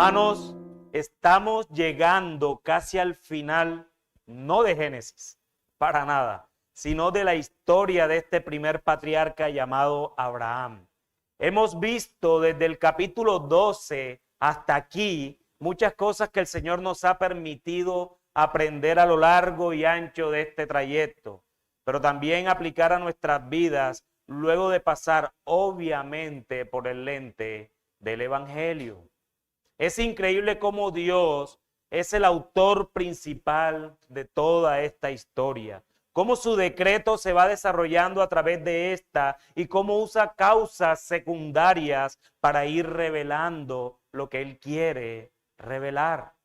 Hermanos, estamos llegando casi al final, no de Génesis, para nada, sino de la historia de este primer patriarca llamado Abraham. Hemos visto desde el capítulo 12 hasta aquí muchas cosas que el Señor nos ha permitido aprender a lo largo y ancho de este trayecto, pero también aplicar a nuestras vidas luego de pasar obviamente por el lente del Evangelio. Es increíble cómo Dios es el autor principal de toda esta historia, cómo su decreto se va desarrollando a través de esta y cómo usa causas secundarias para ir revelando lo que Él quiere revelar.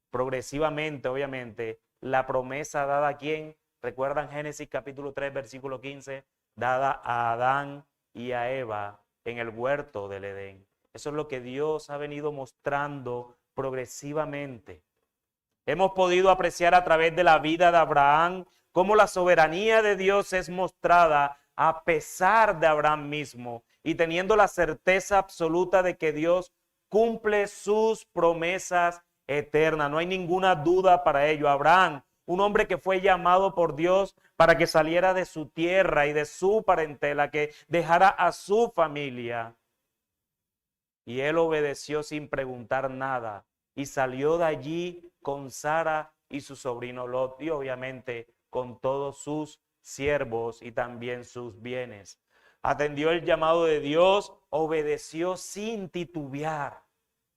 Progresivamente, obviamente, la promesa dada a quién, recuerdan Génesis capítulo 3, versículo 15, dada a Adán y a Eva en el huerto del Edén. Eso es lo que Dios ha venido mostrando progresivamente. Hemos podido apreciar a través de la vida de Abraham cómo la soberanía de Dios es mostrada a pesar de Abraham mismo y teniendo la certeza absoluta de que Dios cumple sus promesas eternas. No hay ninguna duda para ello. Abraham, un hombre que fue llamado por Dios para que saliera de su tierra y de su parentela, que dejara a su familia. Y él obedeció sin preguntar nada y salió de allí con Sara y su sobrino Lot y obviamente con todos sus siervos y también sus bienes. Atendió el llamado de Dios, obedeció sin titubear.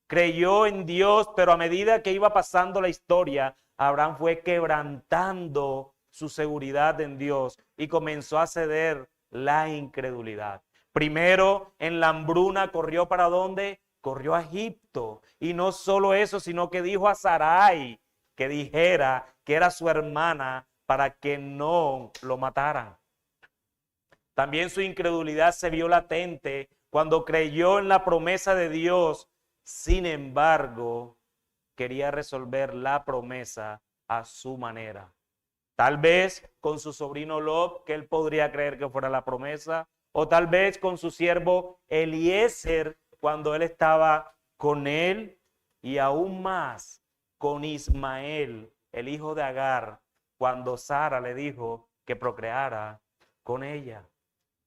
Creyó en Dios, pero a medida que iba pasando la historia, Abraham fue quebrantando su seguridad en Dios y comenzó a ceder la incredulidad. Primero, en la hambruna, ¿corrió para dónde? Corrió a Egipto. Y no solo eso, sino que dijo a Sarai que dijera que era su hermana para que no lo mataran. También su incredulidad se vio latente cuando creyó en la promesa de Dios. Sin embargo, quería resolver la promesa a su manera. Tal vez con su sobrino Lot, que él podría creer que fuera la promesa, o tal vez con su siervo Eliezer cuando él estaba con él, y aún más con Ismael, el hijo de Agar, cuando Sara le dijo que procreara con ella.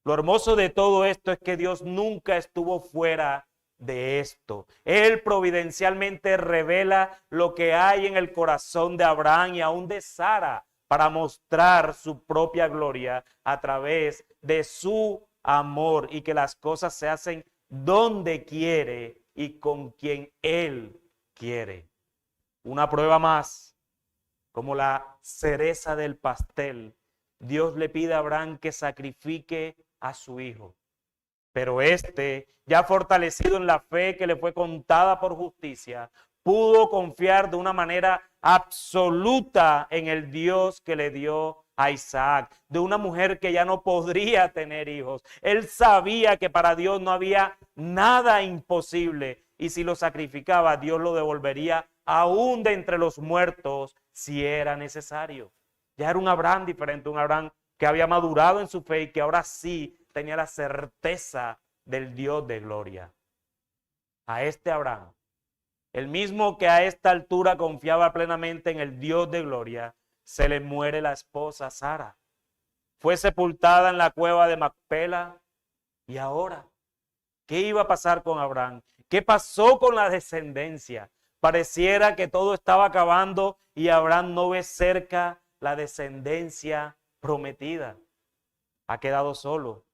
Lo hermoso de todo esto es que Dios nunca estuvo fuera de esto. Él providencialmente revela lo que hay en el corazón de Abraham y aún de Sara para mostrar su propia gloria a través de su amor y que las cosas se hacen donde quiere y con quien Él quiere. Una prueba más, como la cereza del pastel, Dios le pide a Abraham que sacrifique a su hijo. Pero este, ya fortalecido en la fe que le fue contada por justicia, pudo confiar de una manera absoluta en el Dios que le dio a Isaac, de una mujer que ya no podría tener hijos. Él sabía que para Dios no había nada imposible y si lo sacrificaba, Dios lo devolvería aún de entre los muertos si era necesario. Ya era un Abraham diferente, un Abraham que había madurado en su fe y que ahora sí tenía la certeza del Dios de gloria. A este Abraham, el mismo que a esta altura confiaba plenamente en el Dios de gloria, se le muere la esposa Sara. Fue sepultada en la cueva de Macpela. ¿Y ahora qué iba a pasar con Abraham? ¿Qué pasó con la descendencia? Pareciera que todo estaba acabando y Abraham no ve cerca la descendencia prometida. Ha quedado solo.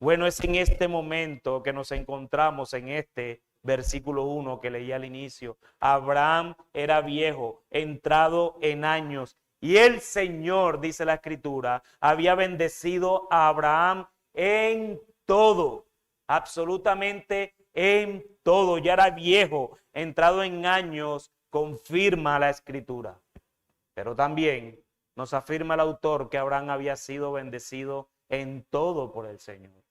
Bueno, es en este momento que nos encontramos en este versículo 1 que leí al inicio. Abraham era viejo, entrado en años, y el Señor, dice la Escritura, había bendecido a Abraham en todo, absolutamente en todo. Ya era viejo, entrado en años, confirma la Escritura. Pero también nos afirma el autor que Abraham había sido bendecido en todo por el Señor.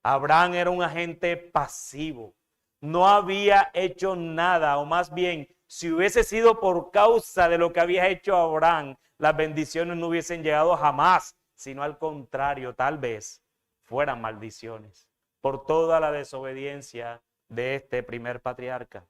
Abraham era un agente pasivo. No había hecho nada, o más bien, si hubiese sido por causa de lo que había hecho Abraham, las bendiciones no hubiesen llegado jamás, sino al contrario, tal vez fueran maldiciones por toda la desobediencia de este primer patriarca.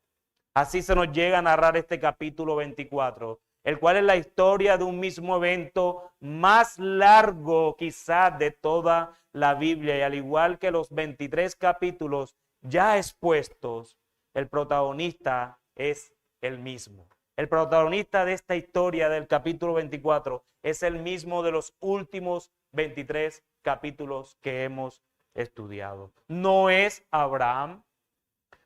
Así se nos llega a narrar este capítulo 24, el cual es la historia de un mismo evento más largo quizás de toda la Biblia. Y al igual que los 23 capítulos ya expuestos, el protagonista es el mismo. El protagonista de esta historia del capítulo 24 es el mismo de los últimos 23 capítulos que hemos estudiado. No es Abraham,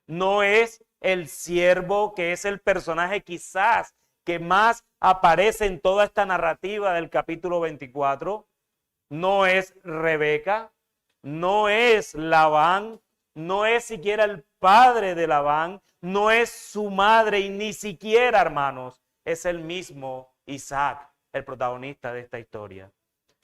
no es el siervo, que es el personaje quizás que más aparece en toda esta narrativa del capítulo 24. No es Rebeca, no es Labán, no es siquiera el padre de Labán, no es su madre y ni siquiera, hermanos, es el mismo Isaac, el protagonista de esta historia.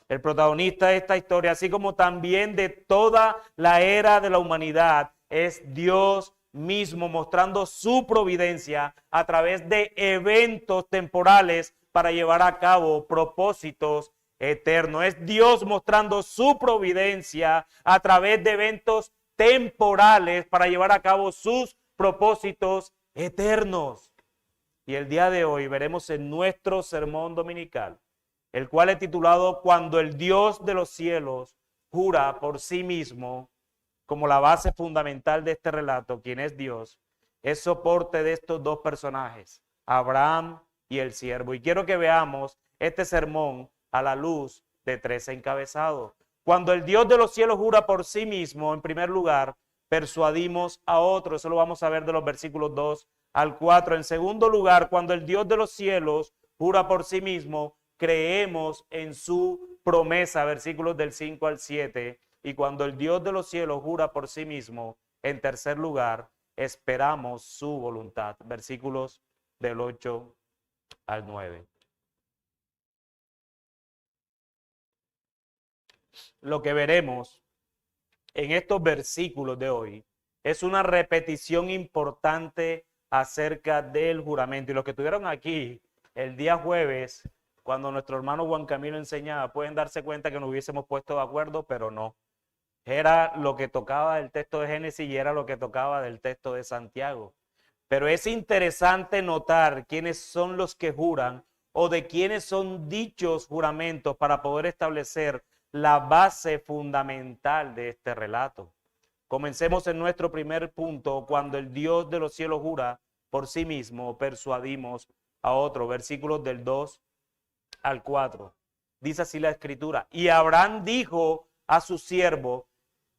El protagonista de esta historia, así como también de toda la era de la humanidad, es Dios mismo mostrando su providencia a través de eventos temporales para llevar a cabo propósitos eternos. Es Dios mostrando su providencia a través de eventos temporales para llevar a cabo sus propósitos eternos. Y el día de hoy veremos en nuestro sermón dominical, el cual es titulado Cuando el Dios de los cielos jura por sí mismo, como la base fundamental de este relato, quien es Dios, es soporte de estos dos personajes, Abraham y el siervo. Y quiero que veamos este sermón a la luz de tres encabezados. Cuando el Dios de los cielos jura por sí mismo, en primer lugar, persuadimos a otros. Eso lo vamos a ver de los versículos 2 al 4. En segundo lugar, cuando el Dios de los cielos jura por sí mismo, creemos en su promesa, versículos del 5 al 7. Y cuando el Dios de los cielos jura por sí mismo, en tercer lugar, esperamos su voluntad. Versículos del 8 al 9. Lo que veremos en estos versículos de hoy es una repetición importante acerca del juramento. Y los que estuvieron aquí el día jueves, cuando nuestro hermano Juan Camilo enseñaba, pueden darse cuenta que nos hubiésemos puesto de acuerdo, pero no. Era lo que tocaba del texto de Génesis y era lo que tocaba del texto de Santiago. Pero es interesante notar quiénes son los que juran o de quiénes son dichos juramentos para poder establecer la base fundamental de este relato. Comencemos en nuestro primer punto, cuando el Dios de los cielos jura por sí mismo, persuadimos a otro. Versículos del 2 al 4. Dice así la Escritura: y Abraham dijo a su siervo,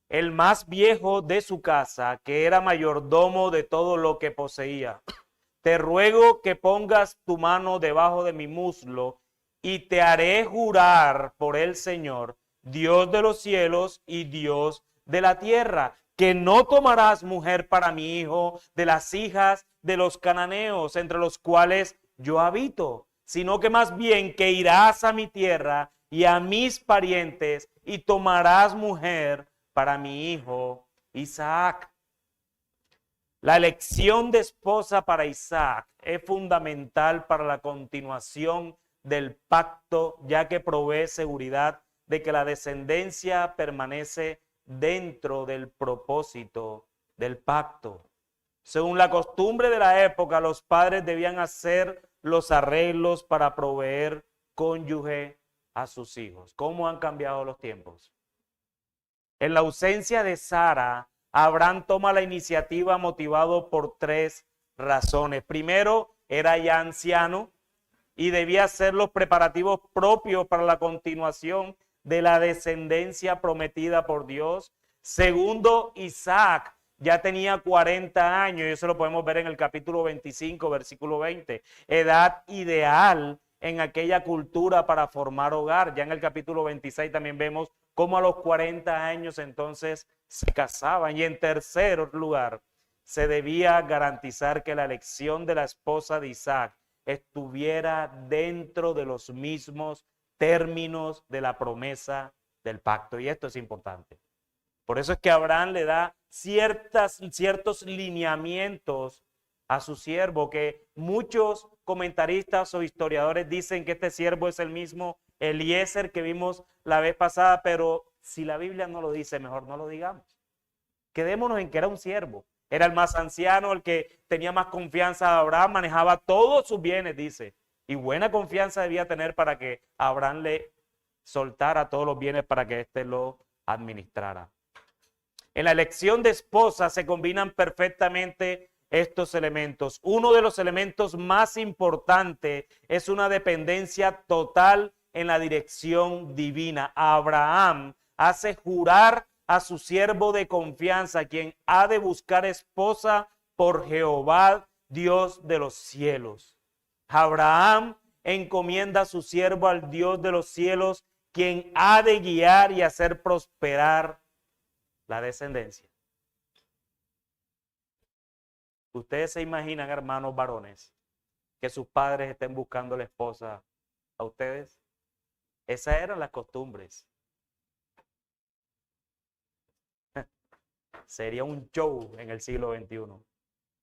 el más viejo de su casa, que era mayordomo de todo lo que poseía: te ruego que pongas tu mano debajo de mi muslo y te haré jurar por el Señor, Dios de los cielos y Dios de la tierra, que no tomarás mujer para mi hijo de las hijas de los cananeos, entre los cuales yo habito, sino que más bien que irás a mi tierra y a mis parientes y tomarás mujer para mi hijo Isaac. La elección de esposa para Isaac es fundamental para la continuación del pacto, ya que provee seguridad de que la descendencia permanece dentro del propósito del pacto. Según la costumbre de la época, los padres debían hacer los arreglos para proveer cónyuge a sus hijos. ¿Cómo han cambiado los tiempos? En la ausencia de Sara, Abraham toma la iniciativa motivado por tres razones. Primero, era ya anciano y debía hacer los preparativos propios para la continuación de la descendencia prometida por Dios. Segundo, Isaac ya tenía 40 años, y eso lo podemos ver en el capítulo 25, versículo 20. Edad ideal en aquella cultura para formar hogar. Ya en el capítulo 26 también vemos cómo a los 40 años entonces se casaban. Y en tercer lugar, se debía garantizar que la elección de la esposa de Isaac estuviera dentro de los mismos términos de la promesa del pacto. Y esto es importante. Por eso es que Abraham le da ciertos lineamientos a su siervo, que muchos comentaristas o historiadores dicen que este siervo es el mismo Eliezer que vimos la vez pasada, pero si la Biblia no lo dice, mejor no lo digamos. Quedémonos en que era un siervo. Era el más anciano, el que tenía más confianza de Abraham, manejaba todos sus bienes, dice. Y buena confianza debía tener para que Abraham le soltara todos los bienes para que éste lo administrara. En la elección de esposa se combinan perfectamente estos elementos. Uno de los elementos más importantes es una dependencia total en la dirección divina. Abraham hace jurar a su siervo de confianza, quien ha de buscar esposa por Jehová, Dios de los cielos. Abraham encomienda a su siervo al Dios de los cielos, quien ha de guiar y hacer prosperar la descendencia. Ustedes se imaginan, hermanos varones, que sus padres estén buscando la esposa a ustedes. Esas eran las costumbres. Sería un show en el siglo XXI.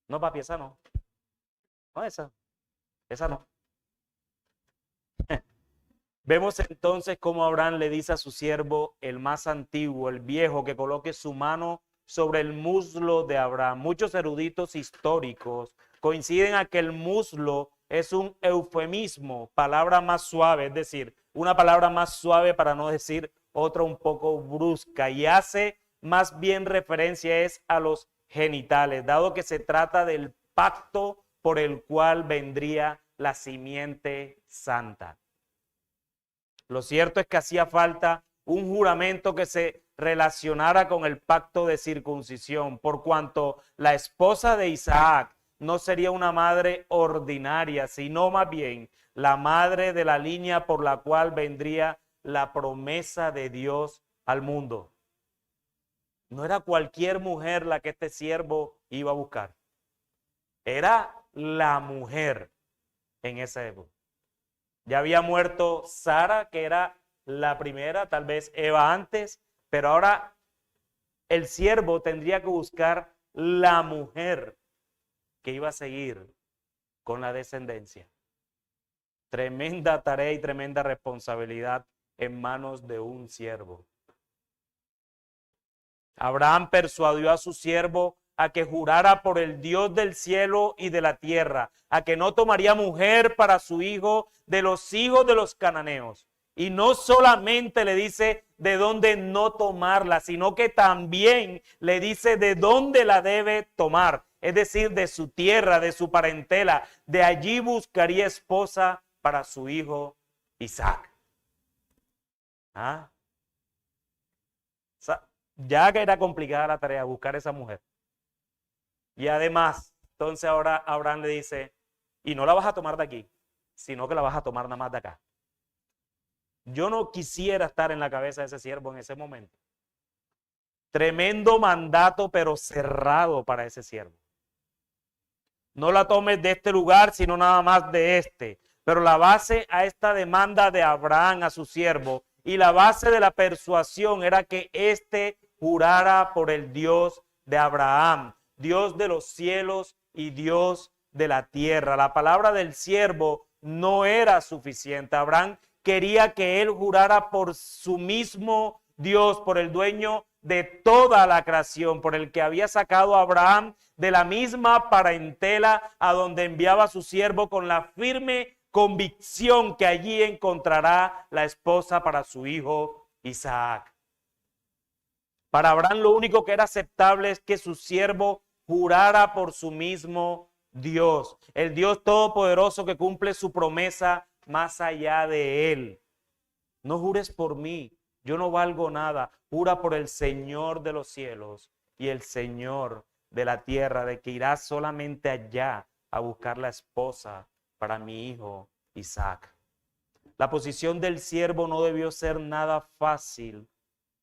No, papi, esa no. No, esa no. Vemos entonces cómo Abraham le dice a su siervo, el más antiguo, el viejo, que coloque su mano sobre el muslo de Abraham. Muchos eruditos históricos coinciden a que el muslo es un eufemismo, palabra más suave, es decir, una palabra más suave para no decir otra un poco brusca, y hace más bien referencia es a los genitales, dado que se trata del pacto por el cual vendría la simiente santa. Lo cierto es que hacía falta un juramento que se relacionara con el pacto de circuncisión, por cuanto la esposa de Isaac no sería una madre ordinaria, sino más bien la madre de la línea por la cual vendría la promesa de Dios al mundo. No era cualquier mujer la que este siervo iba a buscar. Era la mujer en esa época. Ya había muerto Sara, que era la primera, tal vez Eva antes, pero ahora el siervo tendría que buscar la mujer que iba a seguir con la descendencia. Tremenda tarea y tremenda responsabilidad en manos de un siervo. Abraham persuadió a su siervo a que jurara por el Dios del cielo y de la tierra, a que no tomaría mujer para su hijo de los hijos de los cananeos. Y no solamente le dice de dónde no tomarla, sino que también le dice de dónde la debe tomar, es decir, de su tierra, de su parentela. De allí buscaría esposa para su hijo Isaac. Ya que era complicada la tarea, buscar esa mujer. Y además, entonces ahora Abraham le dice, y no la vas a tomar de aquí, sino que la vas a tomar nada más de acá. Yo no quisiera estar en la cabeza de ese siervo en ese momento. Tremendo mandato, pero cerrado para ese siervo. No la tomes de este lugar, sino nada más de este. Pero la base a esta demanda de Abraham a su siervo y la base de la persuasión era que éste jurara por el Dios de Abraham, Dios de los cielos y Dios de la tierra. La palabra del siervo no era suficiente. Abraham quería que él jurara por su mismo Dios, por el dueño de toda la creación, por el que había sacado a Abraham de la misma parentela a donde enviaba a su siervo, con la firme convicción que allí encontrará la esposa para su hijo Isaac. Para Abraham lo único que era aceptable es que su siervo jurara por su mismo Dios, el Dios todopoderoso que cumple su promesa más allá de él. No jures por mí, yo no valgo nada. Jura por el Señor de los cielos y el Señor de la tierra, de que irás solamente allá a buscar la esposa para mi hijo Isaac. La posición del siervo no debió ser nada fácil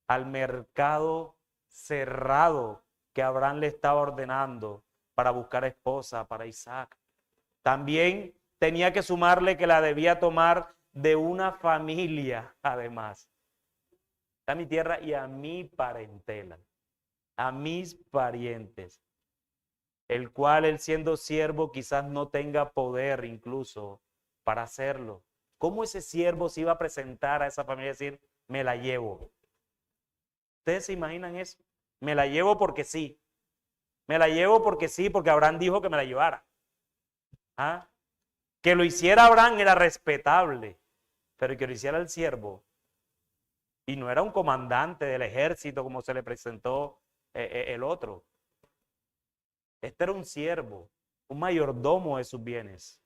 al mercado cerrado que Abraham le estaba ordenando para buscar esposa para Isaac. También tenía que sumarle que la debía tomar de una familia, además. a mi tierra y a mi parentela, a mis parientes, el cual él siendo siervo quizás no tenga poder incluso para hacerlo. ¿Cómo ese siervo se iba a presentar a esa familia y decir, me la llevo? ¿Ustedes se imaginan eso? Me la llevo porque sí. Me la llevo porque sí, porque Abraham dijo que me la llevara. ¿Ah? Que lo hiciera Abraham era respetable, pero que lo hiciera el siervo, y no era un comandante del ejército como se le presentó el otro. Este era un siervo, un mayordomo de sus bienes.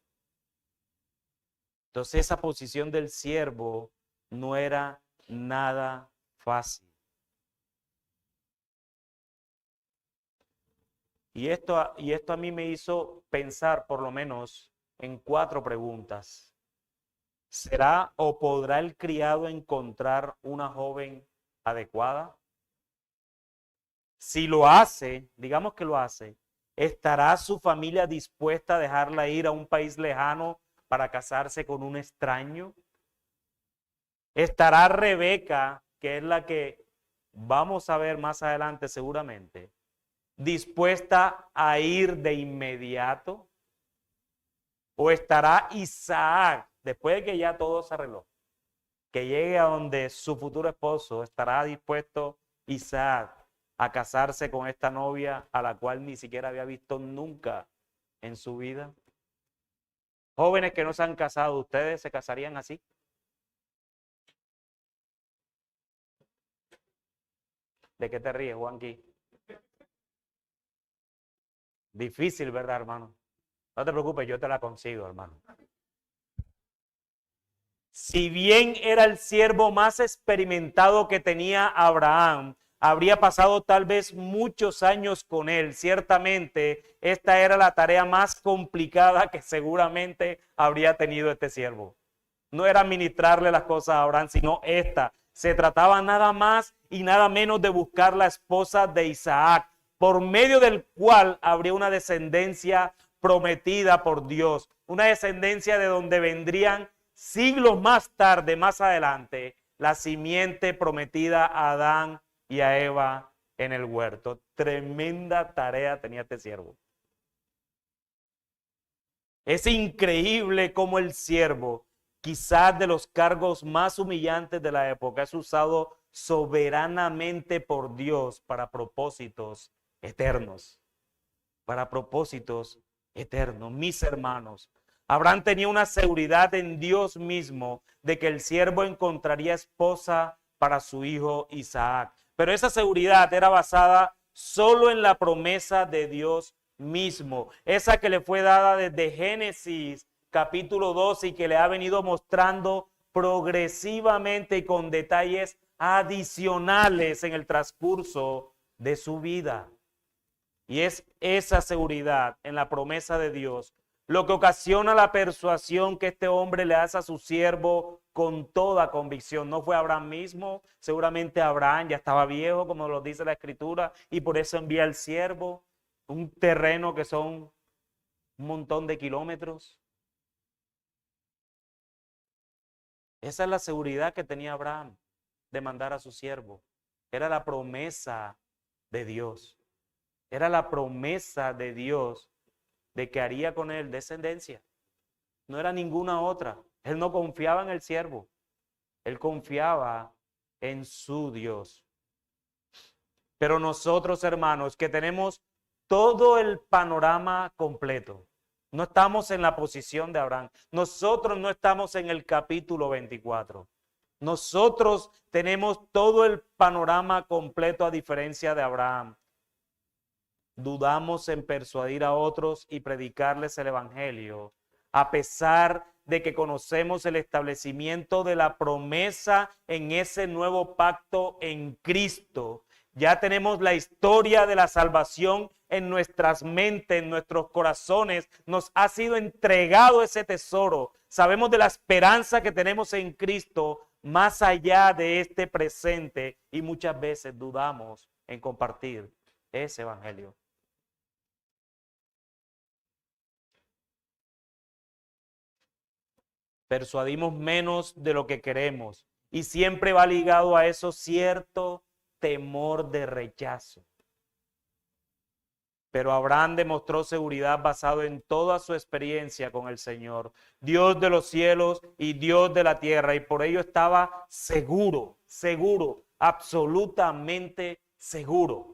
Entonces esa posición del siervo no era nada fácil. Y esto a mí me hizo pensar por lo menos en 4 preguntas. ¿Será o podrá el criado encontrar una joven adecuada? Si lo hace, digamos que lo hace, ¿estará su familia dispuesta a dejarla ir a un país lejano para casarse con un extraño? ¿Estará Rebeca, que es la que vamos a ver más adelante seguramente, dispuesta a ir de inmediato? ¿O estará Isaac, después de que ya todo se arregló, que llegue a donde su futuro esposo, estará dispuesto Isaac a casarse con esta novia a la cual ni siquiera había visto nunca en su vida? Jóvenes que no se han casado, ¿ustedes se casarían así? ¿De qué te ríes, Juanqui? Difícil, ¿verdad, hermano? No te preocupes, yo te la consigo, hermano. Si bien era el siervo más experimentado que tenía Abraham, habría pasado tal vez muchos años con él. Ciertamente, esta era la tarea más complicada que seguramente habría tenido este siervo. No era administrarle las cosas a Abraham, sino esta. Se trataba nada más y nada menos de buscar la esposa de Isaac, por medio del cual habría una descendencia prometida por Dios, una descendencia de donde vendrían siglos más tarde, más adelante, la simiente prometida a Adán y a Eva en el huerto. Tremenda tarea tenía este siervo. Es increíble cómo el siervo, quizás de los cargos más humillantes de la época, es usado soberanamente por Dios para propósitos eternos. Para propósitos eternos. Mis hermanos, Abraham tenía una seguridad en Dios mismo de que el siervo encontraría esposa para su hijo Isaac. Pero esa seguridad era basada solo en la promesa de Dios mismo, esa que le fue dada desde Génesis capítulo 12 y que le ha venido mostrando progresivamente y con detalles adicionales en el transcurso de su vida. Y es esa seguridad en la promesa de Dios lo que ocasiona la persuasión que este hombre le hace a su siervo con toda convicción. No fue Abraham mismo, seguramente Abraham ya estaba viejo, como lo dice la Escritura, y por eso envía al siervo un terreno que son un montón de kilómetros. Esa es la seguridad que tenía Abraham de mandar a su siervo. Era la promesa de Dios. Era la promesa de Dios de que haría con él descendencia. No era ninguna otra. Él no confiaba en el siervo. Él confiaba en su Dios. Pero nosotros, hermanos, que tenemos todo el panorama completo, no estamos en la posición de Abraham. Nosotros no estamos en el capítulo 24. Nosotros tenemos todo el panorama completo a diferencia de Abraham. Dudamos en persuadir a otros y predicarles el evangelio, a pesar de que conocemos el establecimiento de la promesa en ese nuevo pacto en Cristo. Ya tenemos la historia de la salvación en nuestras mentes, en nuestros corazones. Nos ha sido entregado ese tesoro. Sabemos de la esperanza que tenemos en Cristo más allá de este presente y muchas veces dudamos en compartir ese evangelio. Persuadimos menos de lo que queremos Y siempre va ligado a eso cierto temor de rechazo. Pero Abraham demostró seguridad basado en toda su experiencia con el Señor, Dios de los cielos y Dios de la tierra, y por ello estaba seguro, absolutamente seguro.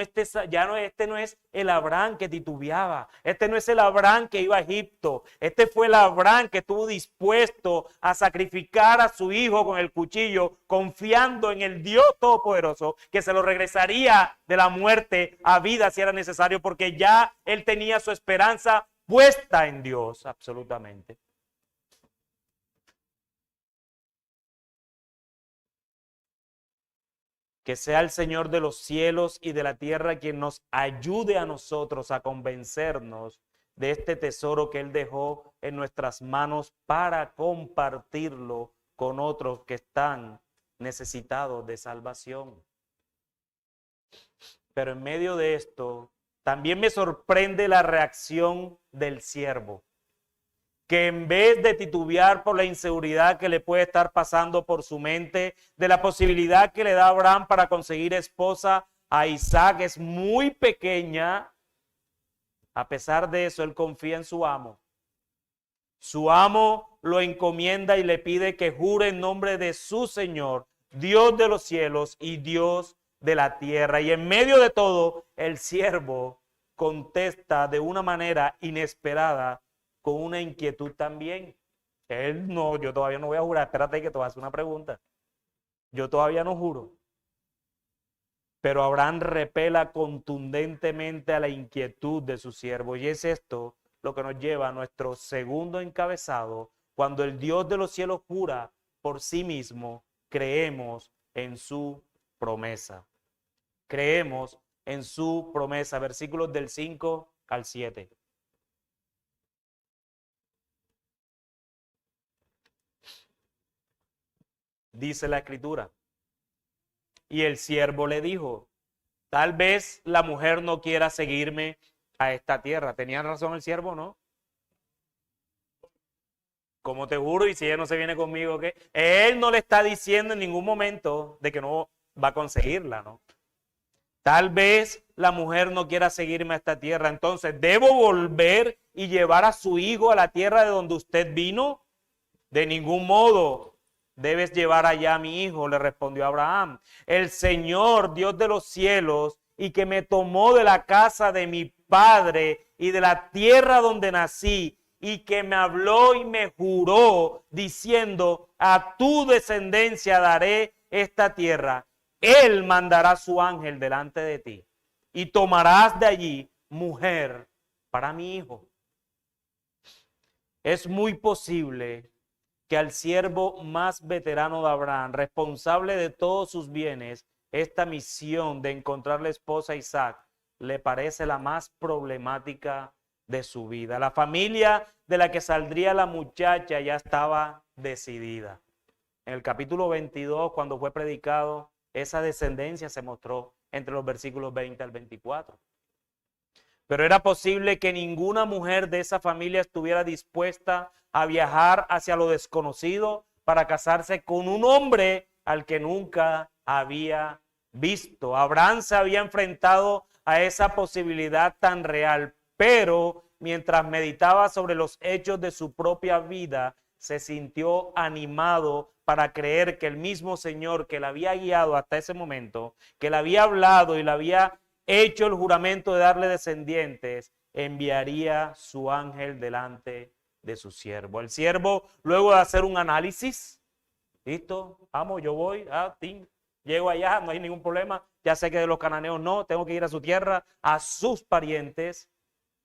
Este no es el Abraham que titubeaba. Este no es el Abraham que iba a Egipto. Este fue el Abraham que estuvo dispuesto a sacrificar a su hijo con el cuchillo, confiando en el Dios Todopoderoso, que se lo regresaría de la muerte a vida si era necesario, porque ya él tenía su esperanza puesta en Dios, absolutamente. Que sea el Señor de los cielos y de la tierra quien nos ayude a nosotros a convencernos de este tesoro que Él dejó en nuestras manos para compartirlo con otros que están necesitados de salvación. Pero en medio de esto, también me sorprende la reacción del siervo, que en vez de titubear por la inseguridad que le puede estar pasando por su mente, de la posibilidad que le da Abraham para conseguir esposa a Isaac, es muy pequeña, a pesar de eso, él confía en su amo. Su amo lo encomienda y le pide que jure en nombre de su Señor, Dios de los cielos y Dios de la tierra. Y en medio de todo, el siervo contesta de una manera inesperada, con una inquietud también. Yo todavía no voy a jurar, espérate que te voy a hacer una pregunta. Yo todavía no juro. Pero Abraham repela contundentemente a la inquietud de su siervo. Y es esto lo que nos lleva a nuestro segundo encabezado. Cuando el Dios de los cielos jura por sí mismo, creemos en su promesa. Creemos en su promesa. Versículos del 5 al 7. Dice la escritura. Y el siervo le dijo, tal vez la mujer no quiera seguirme a esta tierra. ¿Tenía razón el siervo, no? Como te juro, y si ella no se viene conmigo, ¿qué? Él no le está diciendo en ningún momento de que no va a conseguirla, ¿no? Tal vez la mujer no quiera seguirme a esta tierra. Entonces, ¿debo volver y llevar a su hijo a la tierra de donde usted vino? De ningún modo. Debes llevar allá a mi hijo, le respondió Abraham. El Señor, Dios de los cielos, y que me tomó de la casa de mi padre y de la tierra donde nací, y que me habló y me juró, diciendo, a tu descendencia daré esta tierra. Él mandará su ángel delante de ti, y tomarás de allí mujer para mi hijo. Es muy posible que al siervo más veterano de Abraham, responsable de todos sus bienes, esta misión de encontrar la esposa a Isaac le parece la más problemática de su vida. La familia de la que saldría la muchacha ya estaba decidida. En el capítulo 22, cuando fue predicado, esa descendencia se mostró entre los versículos 20 al 24. Pero era posible que ninguna mujer de esa familia estuviera dispuesta a viajar hacia lo desconocido para casarse con un hombre al que nunca había visto. Abraham se había enfrentado a esa posibilidad tan real, pero mientras meditaba sobre los hechos de su propia vida, se sintió animado para creer que el mismo Señor que le había guiado hasta ese momento, que le había hablado y le había hecho el juramento de darle descendientes, enviaría su ángel delante de su siervo. El siervo, luego de hacer un análisis, listo, vamos, yo voy, llego allá, no hay ningún problema, ya sé que de los cananeos no, tengo que ir a su tierra, a sus parientes,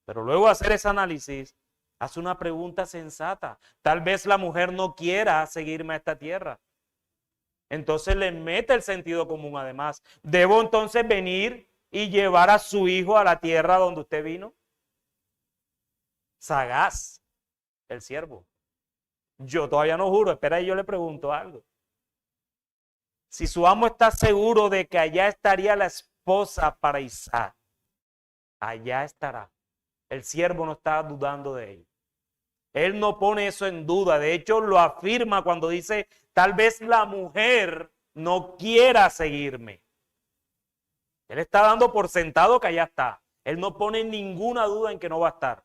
pero luego de hacer ese análisis, hace una pregunta sensata. Tal vez la mujer no quiera seguirme a esta tierra. Entonces le mete el sentido común además. ¿Debo entonces venir y llevar a su hijo a la tierra donde usted vino? Sagaz, el siervo. Yo todavía no juro, espera y yo le pregunto algo. Si su amo está seguro de que allá estaría la esposa para Isaac, allá estará. El siervo no está dudando de ello. Él no pone eso en duda. De hecho, lo afirma cuando dice, tal vez la mujer no quiera seguirme. Él está dando por sentado que allá está. Él no pone ninguna duda en que no va a estar.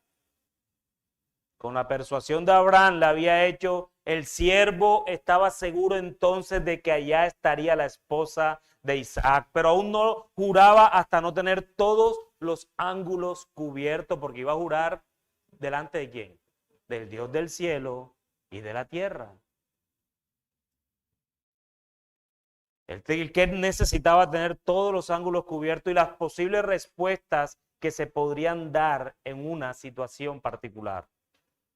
Con la persuasión de Abraham le había hecho, el siervo estaba seguro entonces de que allá estaría la esposa de Isaac, pero aún no juraba hasta no tener todos los ángulos cubiertos, porque iba a jurar delante de quién, del Dios del cielo y de la tierra. El que necesitaba tener todos los ángulos cubiertos y las posibles respuestas que se podrían dar en una situación particular.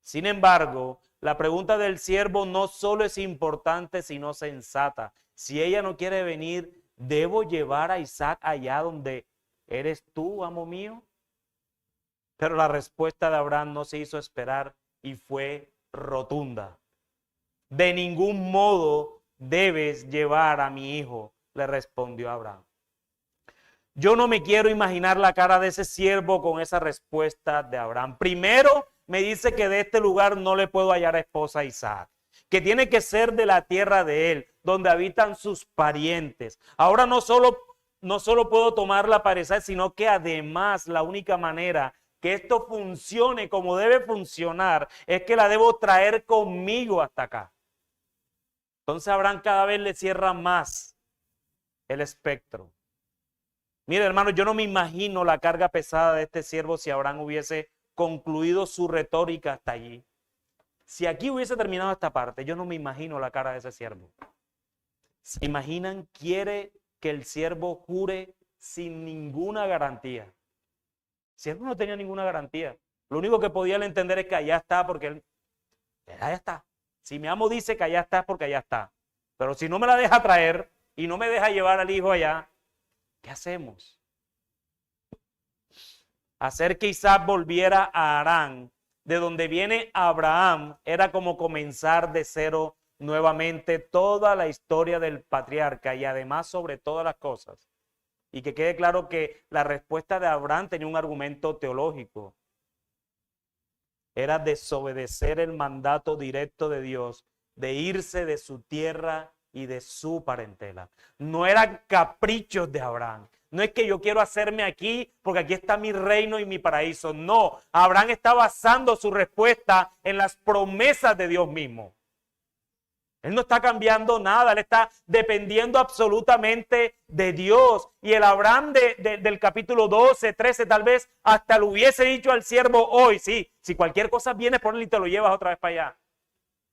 Sin embargo, la pregunta del siervo no solo es importante, sino sensata. Si ella no quiere venir, ¿debo llevar a Isaac allá donde eres tú, amo mío? Pero la respuesta de Abraham no se hizo esperar y fue rotunda. De ningún modo debes llevar a mi hijo, le respondió Abraham. Yo no me quiero imaginar la cara de ese siervo con esa respuesta de Abraham. Primero, me dice que de este lugar no le puedo hallar a esposa a Isaac, que tiene que ser de la tierra de él, donde habitan sus parientes. Ahora no solo puedo tomarla para Isaac, sino que además la única manera que esto funcione como debe funcionar es que la debo traer conmigo hasta acá. Entonces Abraham cada vez le cierra más el espectro. Mire, hermano, yo no me imagino la carga pesada de este siervo si Abraham hubiese concluido su retórica hasta allí. Si aquí hubiese terminado esta parte, yo no me imagino la cara de ese siervo. ¿Se imaginan? Quiere que el siervo jure sin ninguna garantía. El siervo no tenía ninguna garantía. Lo único que podía entender es que allá está porque él, allá está. Si mi amo dice que allá está es porque allá está. Pero si no me la deja traer y no me deja llevar al hijo allá, ¿qué hacemos? Hacer que Isaac volviera a Harán, de donde viene Abraham, era como comenzar de cero nuevamente toda la historia del patriarca y además sobre todas las cosas. Y que quede claro que la respuesta de Abraham tenía un argumento teológico. Era desobedecer el mandato directo de Dios, de irse de su tierra y de su parentela. No eran caprichos de Abraham. No es que yo quiero hacerme aquí porque aquí está mi reino y mi paraíso. No, Abraham está basando su respuesta en las promesas de Dios mismo. Él no está cambiando nada, él está dependiendo absolutamente de Dios. Y el Abraham del capítulo 12, 13, tal vez hasta lo hubiese dicho al siervo hoy, sí, si cualquier cosa viene por él y te lo llevas otra vez para allá.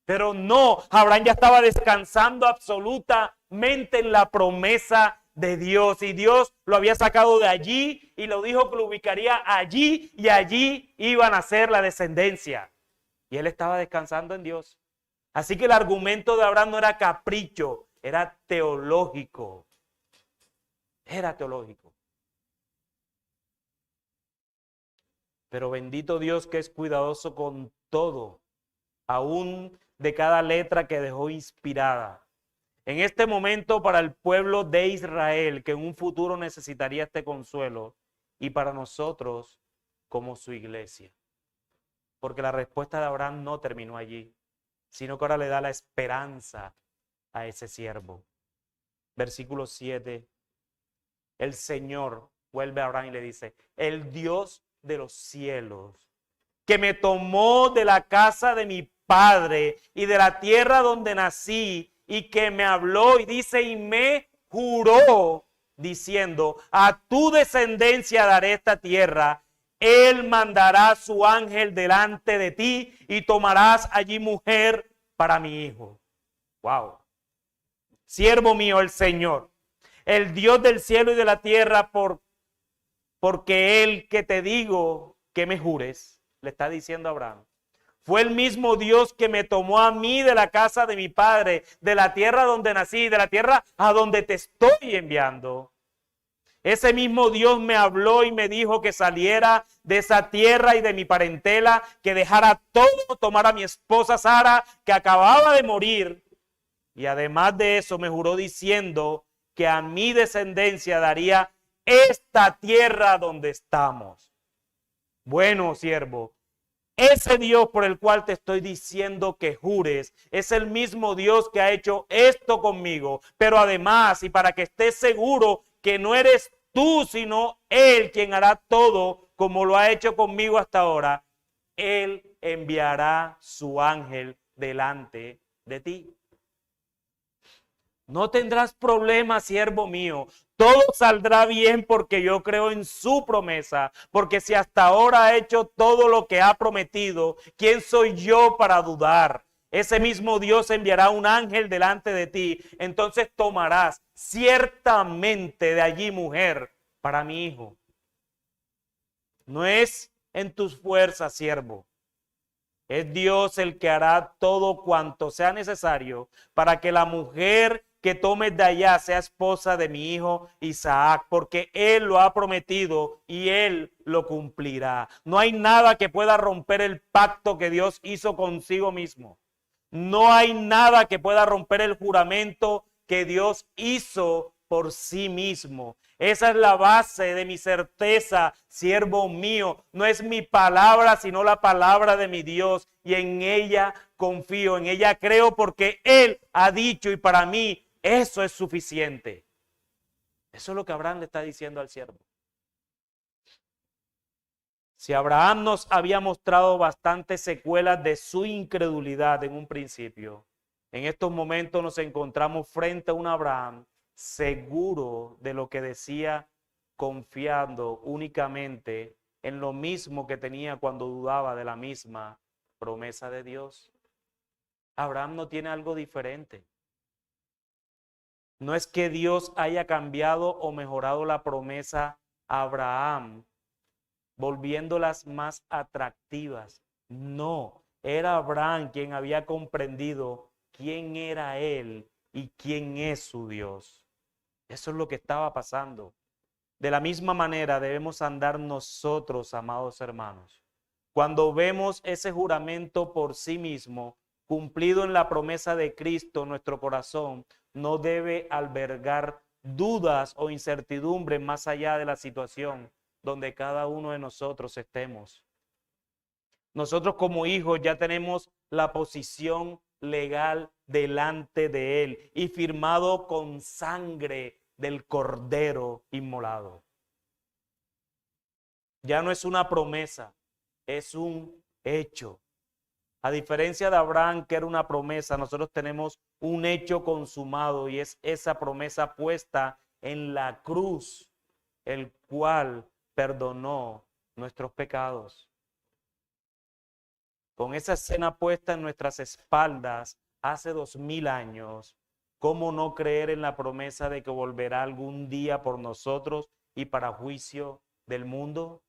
Pero no, Abraham ya estaba descansando absolutamente en la promesa de Dios. Y Dios lo había sacado de allí y lo dijo que lo ubicaría allí y allí iban a ser la descendencia. Y él estaba descansando en Dios. Así que el argumento de Abraham no era capricho, era teológico. Era teológico. Pero bendito Dios que es cuidadoso con todo, aún de cada letra que dejó inspirada. En este momento para el pueblo de Israel, que en un futuro necesitaría este consuelo, y para nosotros como su iglesia. Porque la respuesta de Abraham no terminó allí, sino que ahora le da la esperanza a ese siervo. Versículo 7, el Señor vuelve a Abraham y le dice, el Dios de los cielos, que me tomó de la casa de mi padre y de la tierra donde nací, y que me habló y dice, y me juró, diciendo, a tu descendencia daré esta tierra. Él mandará su ángel delante de ti y tomarás allí mujer para mi hijo. Wow. Siervo mío, el Señor, el Dios del cielo y de la tierra, porque él que te digo que me jures, le está diciendo a Abraham, fue el mismo Dios que me tomó a mí de la casa de mi padre, de la tierra donde nací, de la tierra a donde te estoy enviando. Ese mismo Dios me habló y me dijo que saliera de esa tierra y de mi parentela, que dejara todo, tomara a mi esposa Sara, que acababa de morir. Y además de eso me juró diciendo que a mi descendencia daría esta tierra donde estamos. Bueno, siervo, ese Dios por el cual te estoy diciendo que jures es el mismo Dios que ha hecho esto conmigo. Pero además, y para que estés seguro que no eres tú, sino Él quien hará todo como lo ha hecho conmigo hasta ahora, Él enviará su ángel delante de ti. No tendrás problemas, siervo mío. Todo saldrá bien porque yo creo en su promesa. Porque si hasta ahora ha hecho todo lo que ha prometido, ¿quién soy yo para dudar? Ese mismo Dios enviará un ángel delante de ti. Entonces tomarás ciertamente de allí mujer para mi hijo. No es en tus fuerzas, siervo. Es Dios el que hará todo cuanto sea necesario para que la mujer que tomes de allá sea esposa de mi hijo Isaac, porque Él lo ha prometido y Él lo cumplirá. No hay nada que pueda romper el pacto que Dios hizo consigo mismo. No hay nada que pueda romper el juramento que Dios hizo por sí mismo. Esa es la base de mi certeza, siervo mío. No es mi palabra, sino la palabra de mi Dios. Y en ella confío, en ella creo porque Él ha dicho y para mí eso es suficiente. Eso es lo que Abraham le está diciendo al siervo. Si Abraham nos había mostrado bastantes secuelas de su incredulidad en un principio, en estos momentos nos encontramos frente a un Abraham seguro de lo que decía, confiando únicamente en lo mismo que tenía cuando dudaba de la misma promesa de Dios. Abraham no tiene algo diferente. No es que Dios haya cambiado o mejorado la promesa a Abraham, volviéndolas más atractivas. No, era Abraham quien había comprendido quién era él y quién es su Dios. Eso es lo que estaba pasando. De la misma manera debemos andar nosotros, amados hermanos. Cuando vemos ese juramento por sí mismo, cumplido en la promesa de Cristo, nuestro corazón no debe albergar dudas o incertidumbres más allá de la situación donde cada uno de nosotros estemos. Nosotros como hijos ya tenemos la posición legal delante de Él y firmado con sangre del Cordero inmolado. Ya no es una promesa, es un hecho. A diferencia de Abraham, que era una promesa, nosotros tenemos un hecho consumado y es esa promesa puesta en la cruz, el cual perdonó nuestros pecados. Con esa escena puesta en nuestras espaldas hace 2000 años, ¿cómo no creer en la promesa de que volverá algún día por nosotros y para juicio del mundo?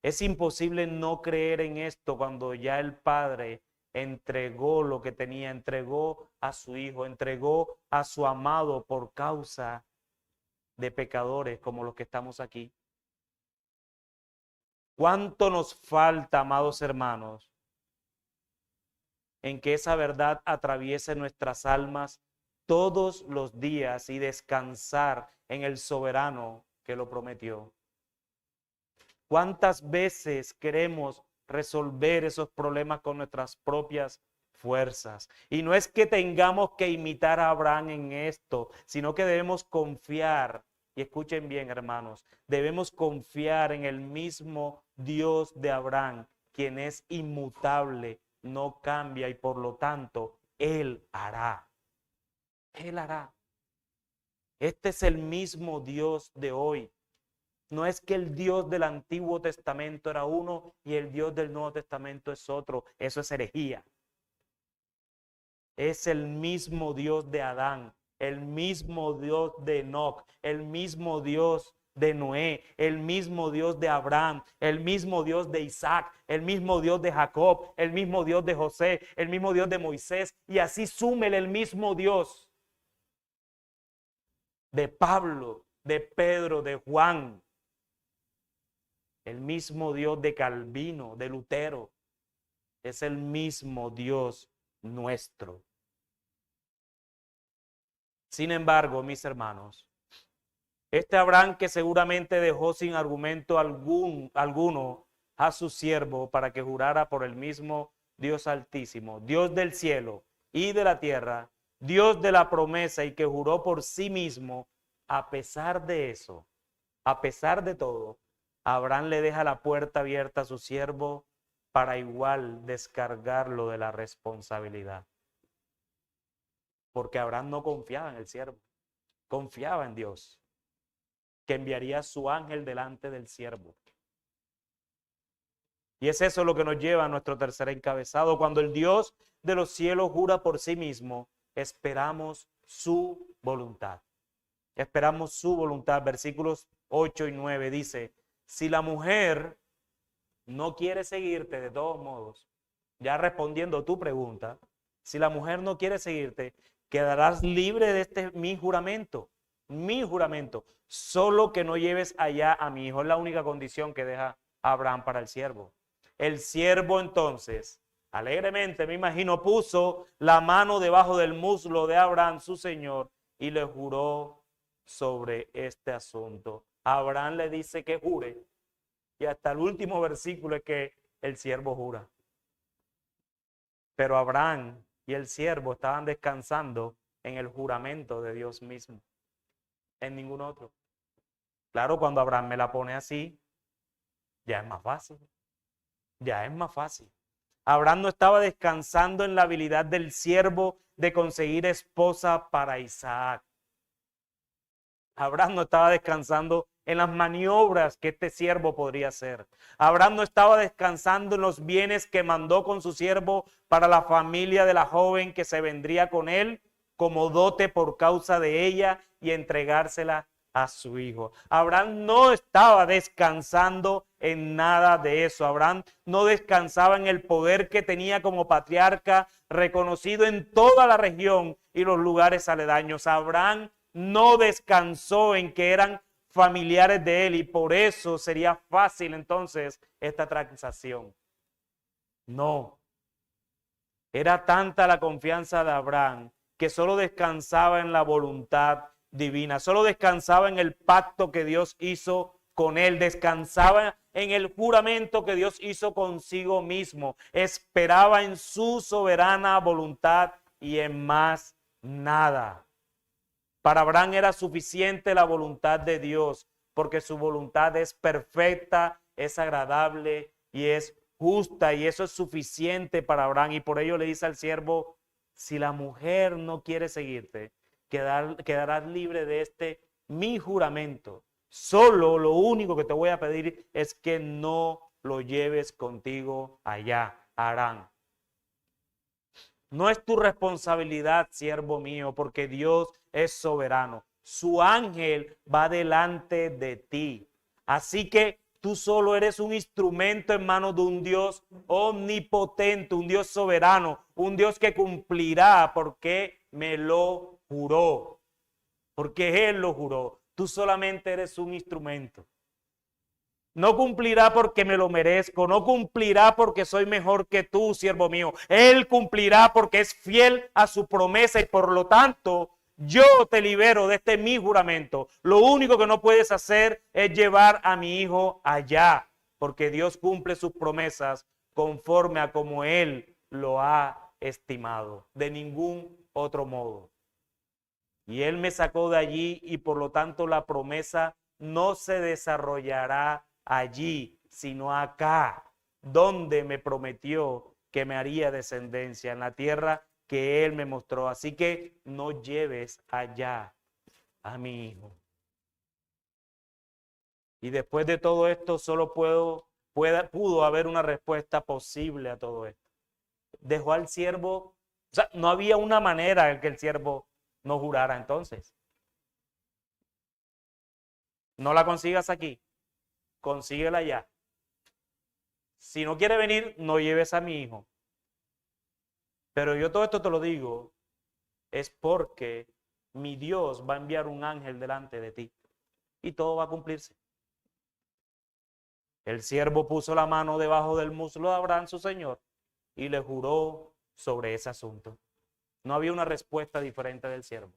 Es imposible no creer en esto cuando ya el Padre entregó lo que tenía, entregó a su Hijo, entregó a su amado por causa de pecadores como los que estamos aquí. ¿Cuánto nos falta, amados hermanos, en que esa verdad atraviese nuestras almas todos los días y descansar en el soberano que lo prometió? ¿Cuántas veces queremos resolver esos problemas con nuestras propias fuerzas? Y no es que tengamos que imitar a Abraham en esto, sino que debemos confiar, y escuchen bien, hermanos, debemos confiar en el mismo Dios de Abraham, quien es inmutable, no cambia y por lo tanto, Él hará. Él hará. Este es el mismo Dios de hoy. No es que el Dios del Antiguo Testamento era uno y el Dios del Nuevo Testamento es otro. Eso es herejía. Es el mismo Dios de Adán, el mismo Dios de Enoc, el mismo Dios de Noé, el mismo Dios de Abraham, el mismo Dios de Isaac, el mismo Dios de Jacob, el mismo Dios de José, el mismo Dios de Moisés, y así súmele el mismo Dios de Pablo, de Pedro, de Juan, el mismo Dios de Calvino, de Lutero, es el mismo Dios nuestro. Sin embargo, mis hermanos, este Abraham que seguramente dejó sin argumento alguno a su siervo para que jurara por el mismo Dios Altísimo, Dios del cielo y de la tierra, Dios de la promesa, y que juró por sí mismo. A pesar de eso, a pesar de todo, Abraham le deja la puerta abierta a su siervo para igual descargarlo de la responsabilidad. Porque Abraham no confiaba en el siervo, confiaba en Dios, que enviaría a su ángel delante del siervo. Y es eso lo que nos lleva a nuestro tercer encabezado. Cuando el Dios de los cielos jura por sí mismo, esperamos su voluntad. Esperamos su voluntad. Versículos 8 y 9 dice, si la mujer no quiere seguirte de todos modos, ya respondiendo tu pregunta, si la mujer no quiere seguirte, quedarás libre de este mi juramento, solo que no lleves allá a mi hijo. Es la única condición que deja Abraham para el siervo. El siervo entonces, alegremente me imagino, puso la mano debajo del muslo de Abraham, su señor, y le juró sobre este asunto. Abraham le dice que jure, y hasta el último versículo es que el siervo jura. Pero Abraham y el siervo estaban descansando en el juramento de Dios mismo, en ningún otro. Claro, cuando Abraham me la pone así, ya es más fácil. Ya es más fácil. Abraham no estaba descansando en la habilidad del siervo de conseguir esposa para Isaac. Abraham no estaba descansando en las maniobras que este siervo podría hacer. Abraham no estaba descansando en los bienes que mandó con su siervo para la familia de la joven que se vendría con él como dote por causa de ella y entregársela a su hijo. Abraham no estaba descansando en nada de eso. Abraham no descansaba en el poder que tenía como patriarca reconocido en toda la región y los lugares aledaños. Abraham no descansó en que eran familiares de él y por eso sería fácil entonces esta transacción. No. Era tanta la confianza de Abraham que solo descansaba en la voluntad divina, solo descansaba en el pacto que Dios hizo con él, descansaba en el juramento que Dios hizo consigo mismo, esperaba en su soberana voluntad y en más nada. Para Abraham era suficiente la voluntad de Dios, porque su voluntad es perfecta, es agradable y es justa, y eso es suficiente para Abraham. Y por ello le dice al siervo, si la mujer no quiere seguirte, quedarás libre de este mi juramento. Solo lo único que te voy a pedir es que no lo lleves contigo allá, Harán. No es tu responsabilidad, siervo mío, porque Dios es soberano. Su ángel va delante de ti. Así que tú solo eres un instrumento en manos de un Dios omnipotente, un Dios soberano, un Dios que cumplirá porque me lo juró. Porque Él lo juró. Tú solamente eres un instrumento. No cumplirá porque me lo merezco, no cumplirá porque soy mejor que tú, siervo mío. Él cumplirá porque es fiel a su promesa y por lo tanto yo te libero de este mi juramento. Lo único que no puedes hacer es llevar a mi hijo allá, porque Dios cumple sus promesas conforme a como Él lo ha estimado, de ningún otro modo. Y Él me sacó de allí y por lo tanto la promesa no se desarrollará allí, sino acá, donde me prometió que me haría descendencia, en la tierra que Él me mostró. Así que no lleves allá a mi hijo. Y después de todo esto, solo pudo haber una respuesta posible a todo esto. Dejó al siervo, o sea, no había una manera en que el siervo no jurara entonces. No la consigas aquí, consíguela allá. Si no quiere venir, no lleves a mi hijo. Pero yo todo esto te lo digo, es porque mi Dios va a enviar un ángel delante de ti y todo va a cumplirse. El siervo puso la mano debajo del muslo de Abraham, su señor, y le juró sobre ese asunto. No había una respuesta diferente del siervo.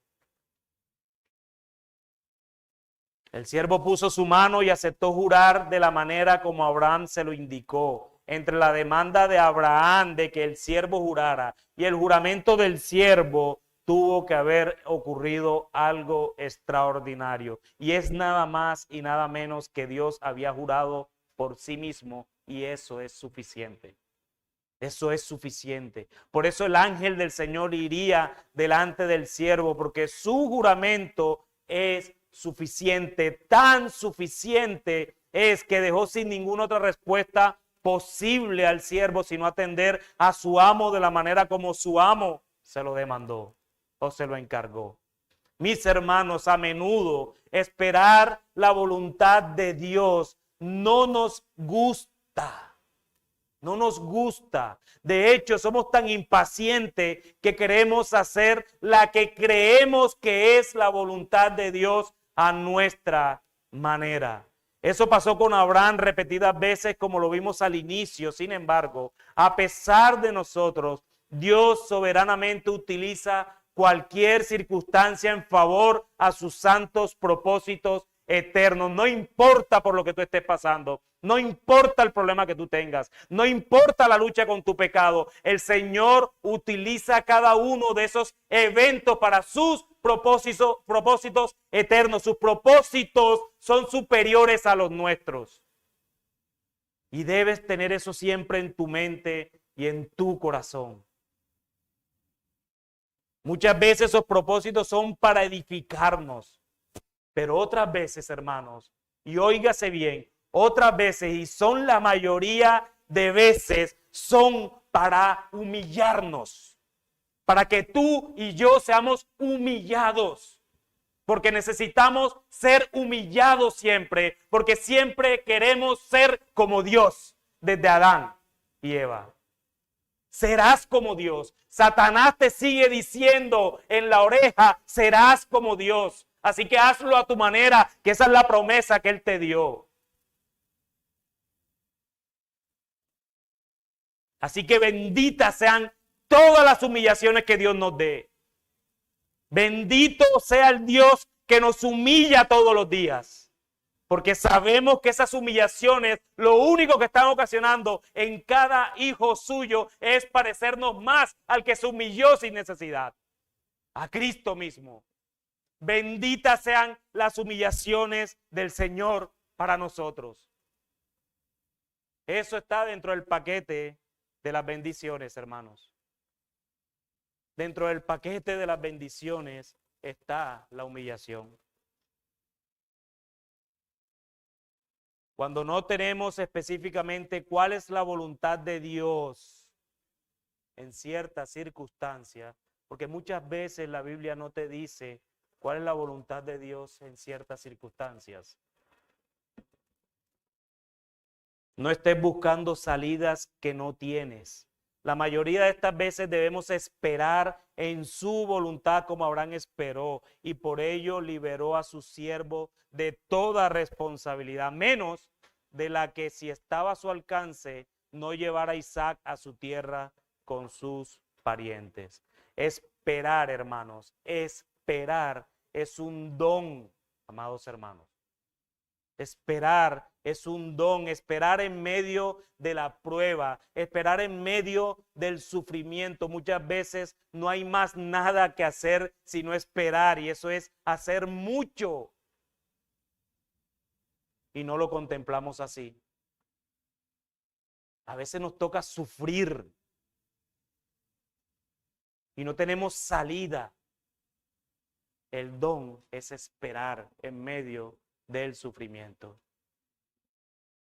El siervo puso su mano y aceptó jurar de la manera como Abraham se lo indicó. Entre la demanda de Abraham de que el siervo jurara y el juramento del siervo tuvo que haber ocurrido algo extraordinario. Y es nada más y nada menos que Dios había jurado por sí mismo, y eso es suficiente. Eso es suficiente. Por eso el ángel del Señor iría delante del siervo, porque su juramento es suficiente. Tan suficiente es que dejó sin ninguna otra respuesta posible al siervo, sino atender a su amo de la manera como su amo se lo demandó o se lo encargó. Mis hermanos, a menudo esperar la voluntad de Dios no nos gusta. No nos gusta. De hecho, somos tan impacientes que queremos hacer la que creemos que es la voluntad de Dios a nuestra manera. Eso pasó con Abraham repetidas veces, como lo vimos al inicio. Sin embargo, a pesar de nosotros, Dios soberanamente utiliza cualquier circunstancia en favor a sus santos propósitos eternos. No importa por lo que tú estés pasando, no importa el problema que tú tengas, no importa la lucha con tu pecado. El Señor utiliza cada uno de esos eventos para sus propósitos eternos. Sus propósitos son superiores a los nuestros. Y debes tener eso siempre en tu mente y en tu corazón. Muchas veces esos propósitos son para edificarnos, pero otras veces, hermanos, y óigase bien, otras veces, y son la mayoría de veces, son para humillarnos, para que tú y yo seamos humillados, porque necesitamos ser humillados siempre, porque siempre queremos ser como Dios, desde Adán y Eva. Serás como Dios. Satanás te sigue diciendo en la oreja, serás como Dios. Así que hazlo a tu manera, que esa es la promesa que Él te dio. Así que benditas sean todas las humillaciones que Dios nos dé. Bendito sea el Dios que nos humilla todos los días. Porque sabemos que esas humillaciones, lo único que están ocasionando en cada hijo suyo es parecernos más al que se humilló sin necesidad, a Cristo mismo. Benditas sean las humillaciones del Señor para nosotros. Eso está dentro del paquete de las bendiciones, hermanos. Dentro del paquete de las bendiciones está la humillación. Cuando no tenemos específicamente cuál es la voluntad de Dios en ciertas circunstancias, porque muchas veces la Biblia no te dice cuál es la voluntad de Dios en ciertas circunstancias. No estés buscando salidas que no tienes. La mayoría de estas veces debemos esperar en su voluntad como Abraham esperó, y por ello liberó a su siervo de toda responsabilidad, menos de la que si estaba a su alcance no llevar a Isaac a su tierra con sus parientes. Esperar, hermanos, esperar es un don, amados hermanos. Esperar es un don, esperar en medio de la prueba, esperar en medio del sufrimiento. Muchas veces no hay más nada que hacer sino esperar, y eso es hacer mucho. Y no lo contemplamos así. A veces nos toca sufrir y no tenemos salida. El don es esperar en medio del sufrimiento,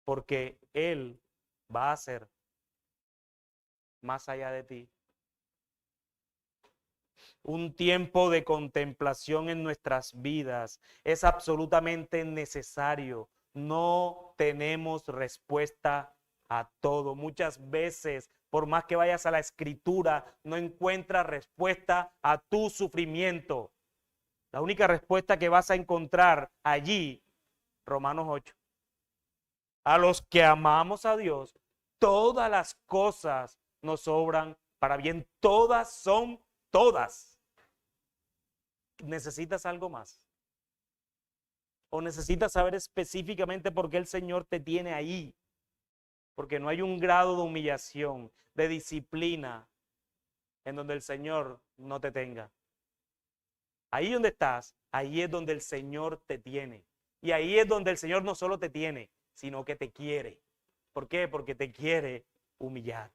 porque Él va a hacer más allá de ti. Un tiempo de contemplación en nuestras vidas es absolutamente necesario. No tenemos respuesta a todo. Muchas veces, por más que vayas a la Escritura, no encuentras respuesta a tu sufrimiento. La única respuesta que vas a encontrar allí, Romanos 8. A los que amamos a Dios, todas las cosas nos obran para bien. Todas son todas. ¿Necesitas algo más? O necesitas saber específicamente por qué el Señor te tiene ahí. Porque no hay un grado de humillación, de disciplina, en donde el Señor no te tenga. Ahí donde estás, ahí es donde el Señor te tiene. Y ahí es donde el Señor no solo te tiene, sino que te quiere. ¿Por qué? Porque te quiere humillar.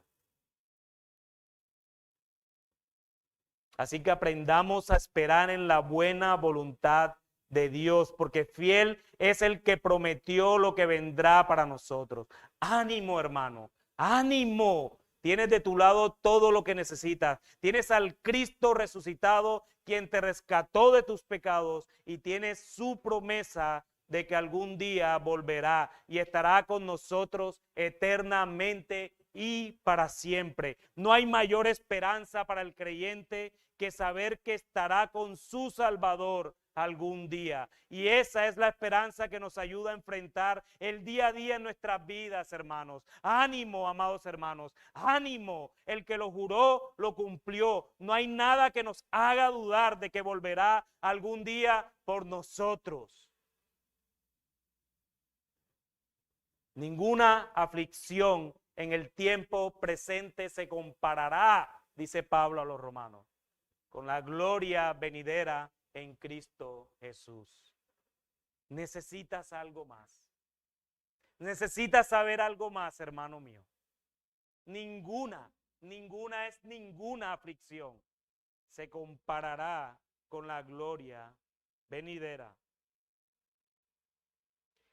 Así que aprendamos a esperar en la buena voluntad de Dios, porque fiel es el que prometió lo que vendrá para nosotros. Ánimo, hermano, ánimo. Tienes de tu lado todo lo que necesitas. Tienes al Cristo resucitado, quien te rescató de tus pecados, y tienes su promesa de que algún día volverá y estará con nosotros eternamente y para siempre. No hay mayor esperanza para el creyente que saber que estará con su Salvador algún día. Y esa es la esperanza que nos ayuda a enfrentar el día a día en nuestras vidas, hermanos. Ánimo, amados hermanos, ánimo. El que lo juró, lo cumplió. No hay nada que nos haga dudar de que volverá algún día por nosotros. Ninguna aflicción en el tiempo presente se comparará, dice Pablo a los romanos, con la gloria venidera en Cristo Jesús. Necesitas algo más. Necesitas saber algo más, hermano mío. Ninguna aflicción se comparará con la gloria venidera.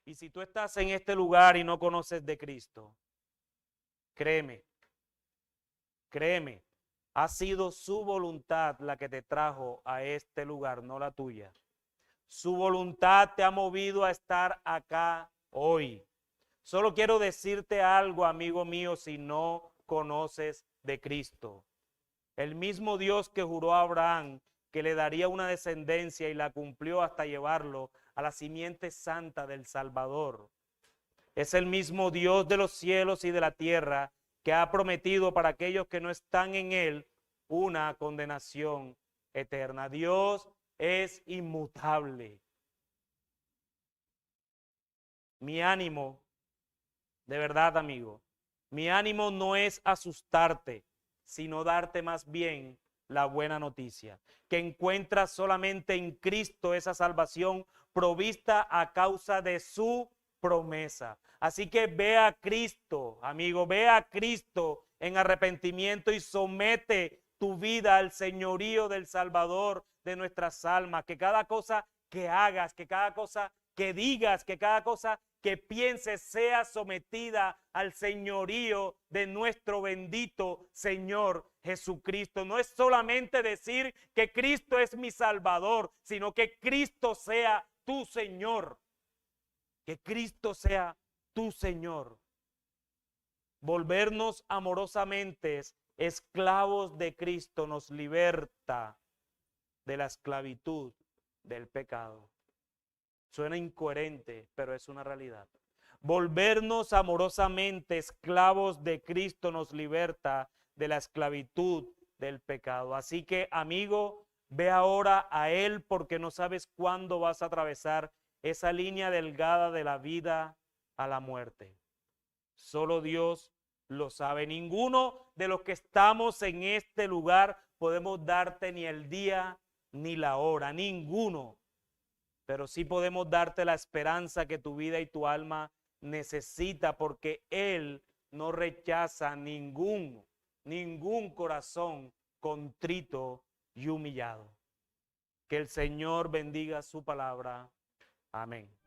Y si tú estás en este lugar y no conoces de Cristo, créeme, ha sido su voluntad la que te trajo a este lugar, no la tuya. Su voluntad te ha movido a estar acá hoy. Solo quiero decirte algo, amigo mío, si no conoces de Cristo. El mismo Dios que juró a Abraham que le daría una descendencia y la cumplió hasta llevarlo a la simiente santa del Salvador. Es el mismo Dios de los cielos y de la tierra que ha prometido para aquellos que no están en Él una condenación eterna. Dios es inmutable. Mi ánimo, de verdad, amigo, mi ánimo no es asustarte, sino darte más bien la buena noticia, que encuentras solamente en Cristo esa salvación provista a causa de su promesa. Así que ve a Cristo, amigo, ve a Cristo en arrepentimiento y somete tu vida al señorío del Salvador de nuestras almas. Que cada cosa que hagas, que cada cosa que digas, que cada cosa que pienses sea sometida al señorío de nuestro bendito Señor Jesucristo. No es solamente decir que Cristo es mi Salvador, sino que Cristo sea tu Señor. Que Cristo sea tu Señor. Volvernos amorosamente esclavos de Cristo nos liberta de la esclavitud del pecado. Suena incoherente, pero es una realidad. Volvernos amorosamente esclavos de Cristo nos liberta de la esclavitud del pecado. Así que, amigo, ve ahora a Él porque no sabes cuándo vas a atravesar esa línea delgada de la vida a la muerte. Solo Dios lo sabe. Ninguno de los que estamos en este lugar podemos darte ni el día ni la hora, ninguno. Pero sí podemos darte la esperanza que tu vida y tu alma necesita, porque Él no rechaza ningún corazón contrito y humillado. Que el Señor bendiga su palabra. Amén.